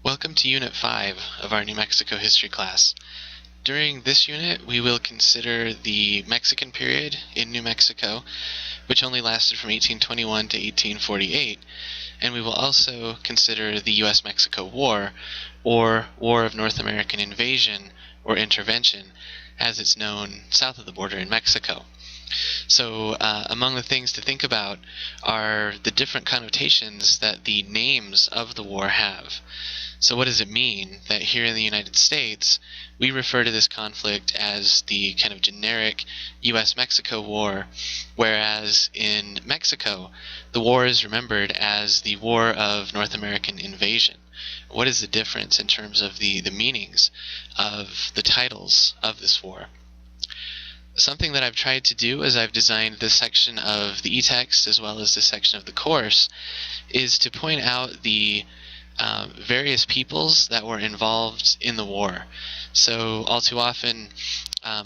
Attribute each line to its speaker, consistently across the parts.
Speaker 1: Welcome to Unit 5 of our New Mexico history class. During this unit, we will consider the Mexican period in New Mexico, which only lasted from 1821 to 1848, and we will also consider the U.S.-Mexico War, or War of North American Invasion, or Intervention, as it's known south of the border in Mexico. So among the things to think about are the different connotations that the names of the war have. So what does it mean that here in the United States we refer to this conflict as the kind of generic U.S.-Mexico War, whereas in Mexico the war is remembered as the War of North American Invasion? What is the difference in terms of the meanings of the titles of this war? Something that I've tried to do as I've designed this section of the e-text as well as this section of the course is to point out the various peoples that were involved in the war. So all too often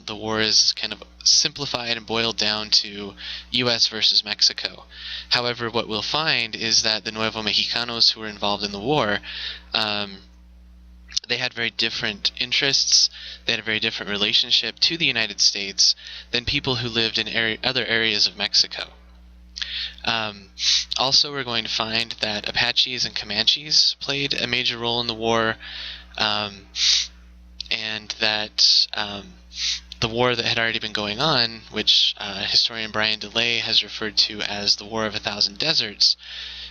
Speaker 1: the war is kind of simplified and boiled down to U.S. versus Mexico. However, what we'll find is that the Nuevo Mexicanos who were involved in the war, they had very different interests, they had a very different relationship to the United States than people who lived in other areas of Mexico. Also, we're going to find that Apaches and Comanches played a major role in the war, and that the war that had already been going on, which historian Brian DeLay has referred to as the War of a Thousand Deserts,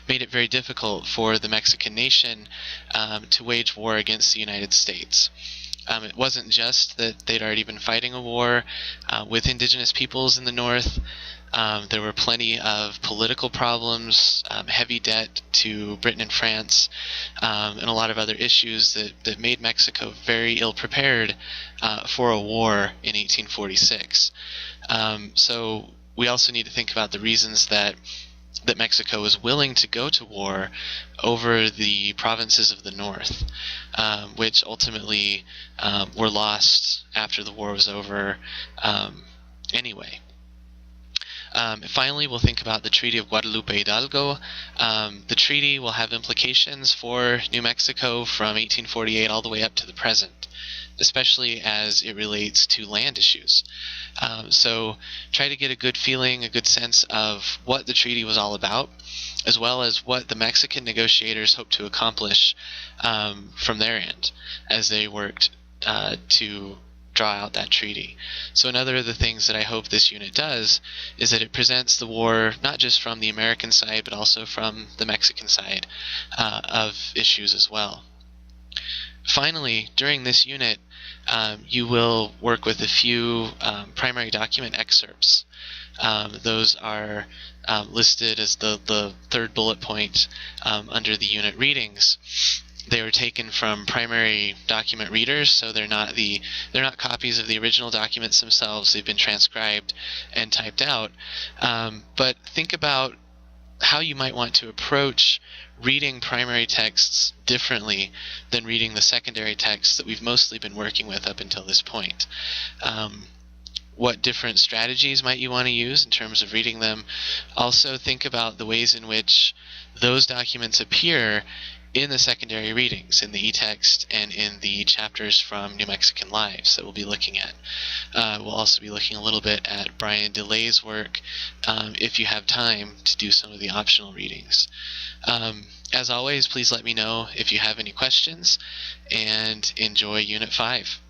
Speaker 1: made it very difficult for the Mexican nation to wage war against the United States. It wasn't just that they'd already been fighting a war with indigenous peoples in the north. There were plenty of political problems, heavy debt to Britain and France, and a lot of other issues that made Mexico very ill-prepared for a war in 1846. So we also need to think about the reasons that Mexico was willing to go to war over the provinces of the north, which ultimately were lost after the war was over anyway. Finally, we'll think about the Treaty of Guadalupe Hidalgo. The treaty will have implications for New Mexico from 1848 all the way up to the present, especially as it relates to land issues. So try to get a good feeling, a good sense of what the treaty was all about, as well as what the Mexican negotiators hoped to accomplish from their end as they worked to draw out that treaty. So another of the things that I hope this unit does is that it presents the war not just from the American side but also from the Mexican side of issues as well. Finally, during this unit, you will work with a few primary document excerpts. Those are listed as the third bullet point under the unit readings. They were taken from primary document readers, so they're not copies of the original documents themselves. They've been transcribed and typed out. But think about how you might want to approach reading primary texts differently than reading the secondary texts that we've mostly been working with up until this point. What different strategies might you want to use in terms of reading them? Also think about the ways in which those documents appear in the secondary readings, in the e-text and in the chapters from New Mexican Lives that we'll be looking at. We'll also be looking a little bit at Brian DeLay's work if you have time to do some of the optional readings. As always, please let me know if you have any questions, and enjoy Unit 5.